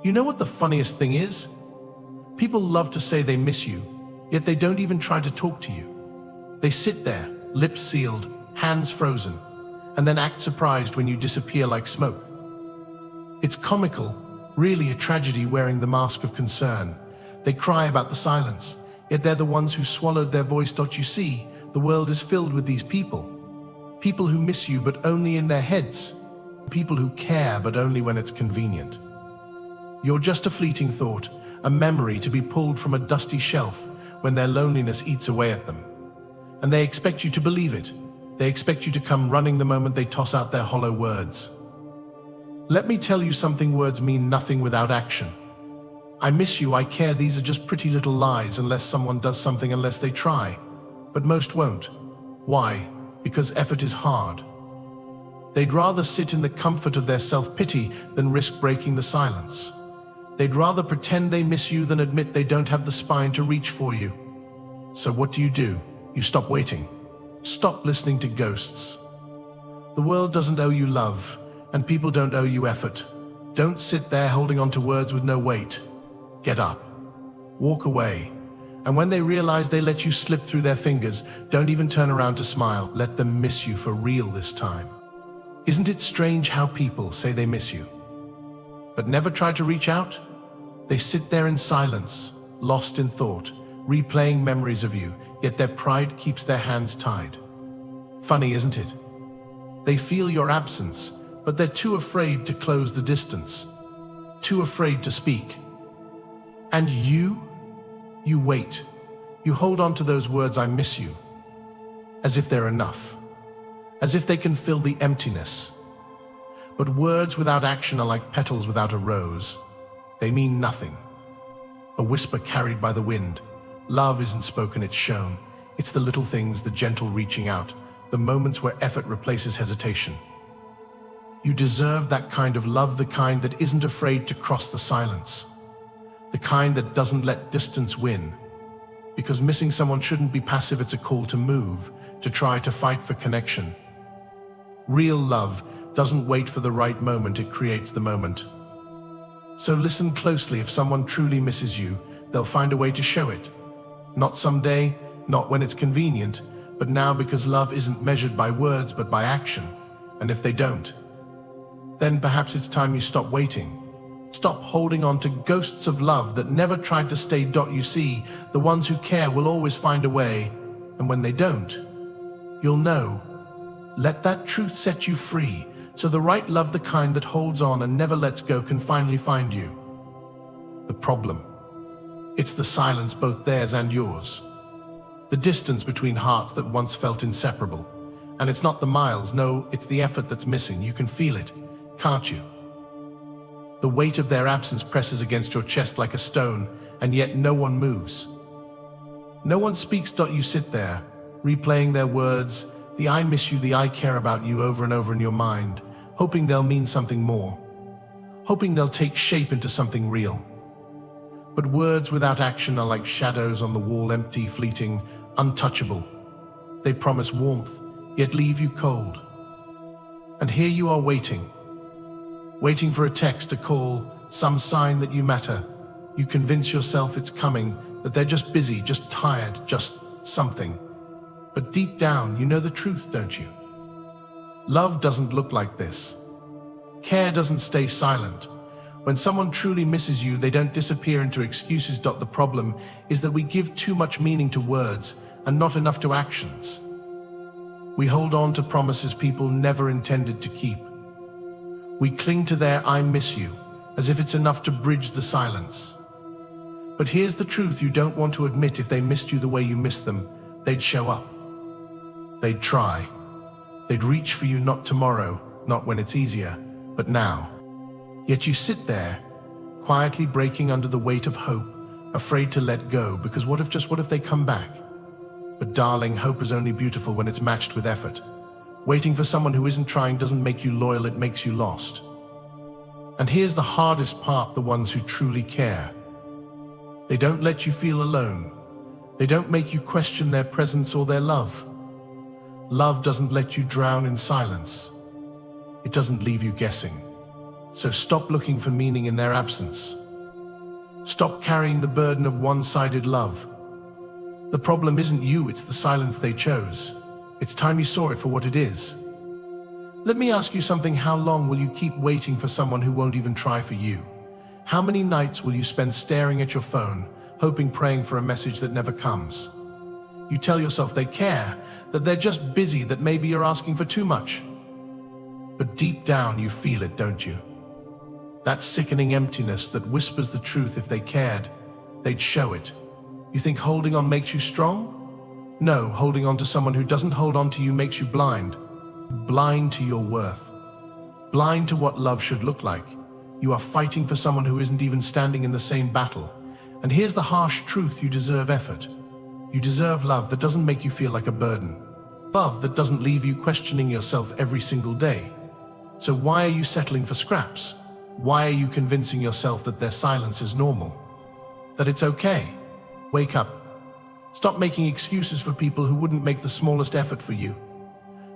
You know what the funniest thing is? People love to say they miss you, yet they don't even try to talk to you. They sit there, lips sealed, hands frozen, and then act surprised when you disappear like smoke. It's comical, really a tragedy wearing the mask of concern. They cry about the silence, yet they're the ones who swallowed their voice. You see, the world is filled with these people. People who miss you but only in their heads. People who care but only when it's convenient. You're just a fleeting thought, a memory to be pulled from a dusty shelf when their loneliness eats away at them. And they expect you to believe it. They expect you to come running the moment they toss out their hollow words. Let me tell you something: words mean nothing without action. I miss you, I care, these are just pretty little lies unless someone does something, unless they try. But most won't. Why? Because effort is hard. They'd rather sit in the comfort of their self-pity than risk breaking the silence. They'd rather pretend they miss you than admit they don't have the spine to reach for you. So what do? You stop waiting. Stop listening to ghosts. The world doesn't owe you love, and people don't owe you effort. Don't sit there holding on to words with no weight. Get up. Walk away. And when they realize they let you slip through their fingers, don't even turn around to smile. Let them miss you for real this time. Isn't it strange how people say they miss you, but never try to reach out? They sit there in silence, lost in thought, replaying memories of you, yet their pride keeps their hands tied. Funny, isn't it? They feel your absence, but they're too afraid to close the distance, too afraid to speak. And you wait. You hold on to those words, I miss you, as if they're enough, as if they can fill the emptiness. But words without action are like petals without a rose. They mean nothing. A whisper carried by the wind. Love isn't spoken, it's shown. It's the little things, the gentle reaching out, the moments where effort replaces hesitation. You deserve that kind of love, the kind that isn't afraid to cross the silence, the kind that doesn't let distance win. Because missing someone shouldn't be passive, it's a call to move, to try, to fight for connection. Real love doesn't wait for the right moment, it creates the moment. So listen closely. If someone truly misses you, they'll find a way to show it. Not someday, not when it's convenient, but now, because love isn't measured by words but by action. And if they don't, then perhaps it's time you stop waiting. Stop holding on to ghosts of love that never tried to stay. You see, the ones who care will always find a way, and when they don't, you'll know. Let that truth set you free, so the right love, the kind that holds on and never lets go, can finally find you. The problem, it's the silence, both theirs and yours. The distance between hearts that once felt inseparable. And it's not the miles, no, it's the effort that's missing. You can feel it, can't you? The weight of their absence presses against your chest like a stone, and yet no one moves. No one speaks. You sit there, replaying their words, the I miss you, the I care about you, over and over in your mind, hoping they'll mean something more, hoping they'll take shape into something real. But words without action are like shadows on the wall, empty, fleeting, untouchable. They promise warmth, yet leave you cold. And here you are waiting for a text, a call, some sign that you matter. You convince yourself it's coming, that they're just busy, just tired, just something. But deep down, you know the truth, don't you? Love doesn't look like this. Care doesn't stay silent. When someone truly misses you, they don't disappear into excuses. The problem is that we give too much meaning to words and not enough to actions. We hold on to promises people never intended to keep. We cling to their I miss you as if it's enough to bridge the silence. But here's the truth you don't want to admit: if they missed you the way you missed them, they'd show up. They'd try. They'd reach for you, not tomorrow, not when it's easier, but now. Yet you sit there, quietly breaking under the weight of hope, afraid to let go, because what if they come back? But darling, hope is only beautiful when it's matched with effort. Waiting for someone who isn't trying doesn't make you loyal, it makes you lost. And here's the hardest part: the ones who truly care. They don't let you feel alone. They don't make you question their presence or their love. Love doesn't let you drown in silence. It doesn't leave you guessing. So stop looking for meaning in their absence. Stop carrying the burden of one-sided love. The problem isn't you, it's the silence they chose. It's time you saw it for what it is. Let me ask you something. How long will you keep waiting for someone who won't even try for you? How many nights will you spend staring at your phone, hoping, praying for a message that never comes? You tell yourself they care, that they're just busy, that maybe you're asking for too much. But deep down you feel it, don't you? That sickening emptiness that whispers the truth. If they cared, they'd show it. You think holding on makes you strong? No, holding on to someone who doesn't hold on to you makes you blind. Blind to your worth. Blind to what love should look like. You are fighting for someone who isn't even standing in the same battle. And here's the harsh truth: you deserve effort. You deserve love that doesn't make you feel like a burden. Love that doesn't leave you questioning yourself every single day. So why are you settling for scraps? Why are you convincing yourself that their silence is normal? That it's okay? Wake up. Stop making excuses for people who wouldn't make the smallest effort for you.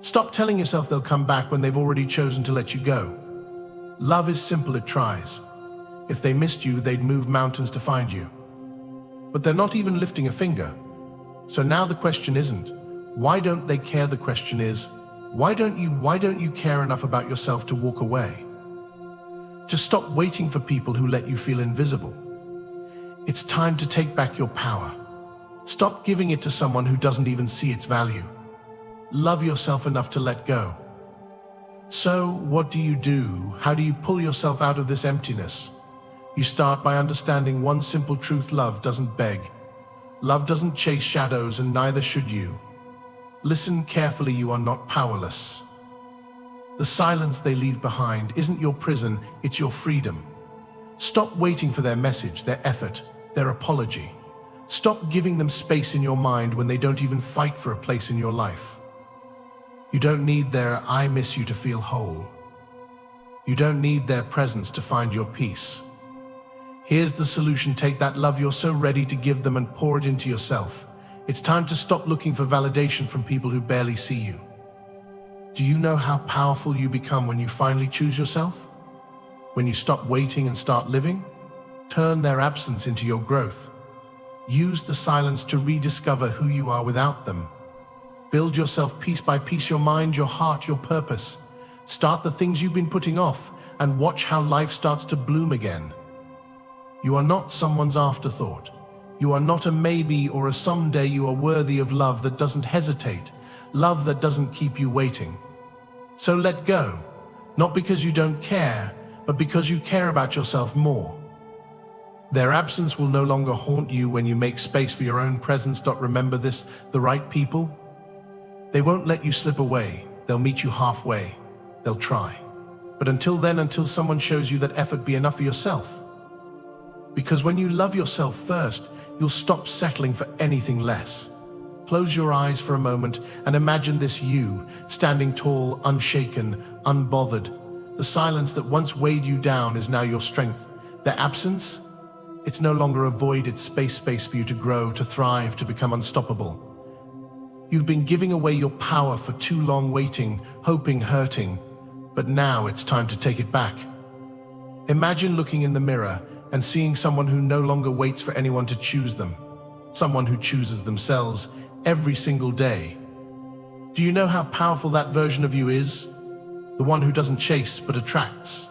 Stop telling yourself they'll come back when they've already chosen to let you go. Love is simple, it tries. If they missed you, they'd move mountains to find you. But they're not even lifting a finger. So now the question isn't, why don't they care? The question is, why don't you care enough about yourself to walk away? To stop waiting for people who let you feel invisible. It's time to take back your power. Stop giving it to someone who doesn't even see its value. Love yourself enough to let go. So what do? How do you pull yourself out of this emptiness? You start by understanding one simple truth: love doesn't beg. Love doesn't chase shadows, and neither should you. Listen carefully, you are not powerless. The silence they leave behind isn't your prison, it's your freedom. Stop waiting for their message, their effort, their apology. Stop giving them space in your mind when they don't even fight for a place in your life. You don't need their "I miss you" to feel whole. You don't need their presence to find your peace. Here's the solution: take that love you're so ready to give them and pour it into yourself. It's time to stop looking for validation from people who barely see you. Do you know how powerful you become when you finally choose yourself? When you stop waiting and start living? Turn their absence into your growth. Use the silence to rediscover who you are without them. Build yourself piece by piece, your mind, your heart, your purpose. Start the things you've been putting off and watch how life starts to bloom again. You are not someone's afterthought. You are not a maybe or a someday. You are worthy of love that doesn't hesitate, love that doesn't keep you waiting. So let go, not because you don't care, but because you care about yourself more. Their absence will no longer haunt you when you make space for your own presence. Remember this: the right people, they won't let you slip away. They'll meet you halfway. They'll try. But until then, until someone shows you that effort, be enough for yourself. Because when you love yourself first, you'll stop settling for anything less. Close your eyes for a moment and imagine this you, standing tall, unshaken, unbothered. The silence that once weighed you down is now your strength. Their absence? It's no longer a void, it's space for you to grow, to thrive, to become unstoppable. You've been giving away your power for too long, waiting, hoping, hurting. But now it's time to take it back. Imagine looking in the mirror and seeing someone who no longer waits for anyone to choose them. Someone who chooses themselves every single day. Do you know how powerful that version of you is? The one who doesn't chase but attracts.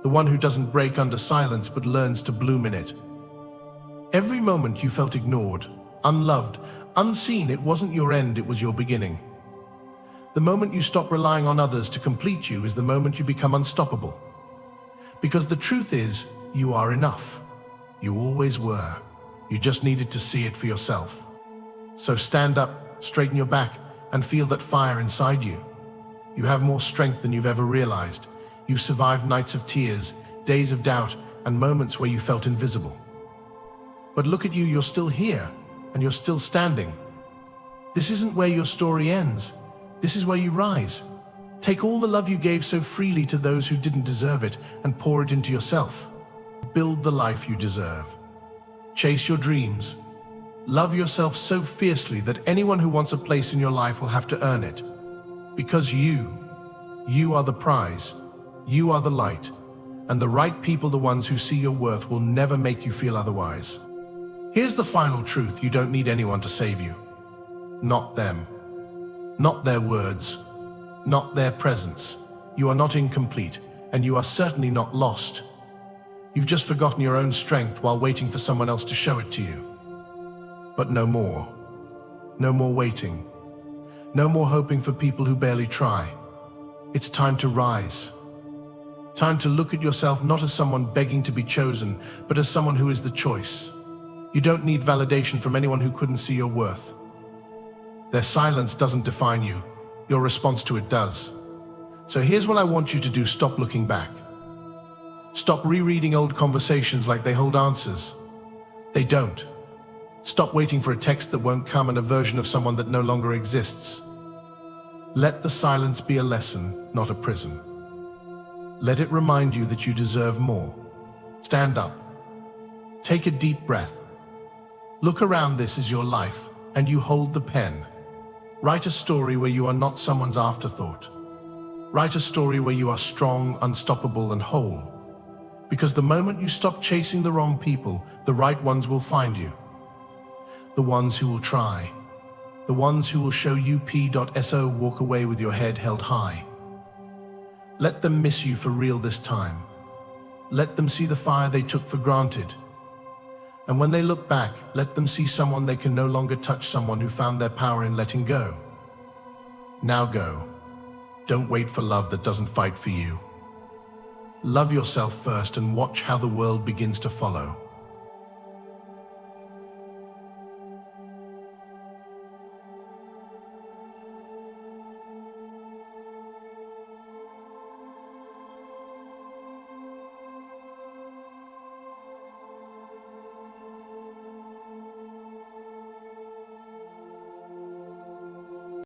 The one who doesn't break under silence but learns to bloom in it. Every moment you felt ignored, unloved, unseen, it wasn't your end, it was your beginning. The moment you stop relying on others to complete you is the moment you become unstoppable. Because the truth is, you are enough. You always were. You just needed to see it for yourself. So stand up, straighten your back, and feel that fire inside you. You have more strength than you've ever realized. You've survived nights of tears, days of doubt, and moments where you felt invisible. But look at you, you're still here, and you're still standing. This isn't where your story ends. This is where you rise. Take all the love you gave so freely to those who didn't deserve it and pour it into yourself. Build the life you deserve. Chase your dreams. Love yourself so fiercely that anyone who wants a place in your life will have to earn it. Because you are the prize. You are the light. And the right people, the ones who see your worth, will never make you feel otherwise. Here's the final truth: you don't need anyone to save you. Not them. Not their words. Not their presence. You are not incomplete, and you are certainly not lost. You've just forgotten your own strength while waiting for someone else to show it to you. But no more. No more waiting. No more hoping for people who barely try. It's time to rise. Time to look at yourself not as someone begging to be chosen, but as someone who is the choice. You don't need validation from anyone who couldn't see your worth. Their silence doesn't define you. Your response to it does. So here's what I want you to do: stop looking back. Stop rereading old conversations like they hold answers. They don't. Stop waiting for a text that won't come and a version of someone that no longer exists. Let the silence be a lesson, not a prison. Let it remind you that you deserve more. Stand up. Take a deep breath. Look around. This is your life, and you hold the pen. Write a story where you are not someone's afterthought. Write a story where you are strong, unstoppable, and whole. Because the moment you stop chasing the wrong people, the right ones will find you. The ones who will try. The ones who will show you P.so. Walk away with your head held high. Let them miss you for real this time. Let them see the fire they took for granted. And when they look back, let them see someone they can no longer touch, someone who found their power in letting go. Now go. Don't wait for love that doesn't fight for you. Love yourself first and watch how the world begins to follow.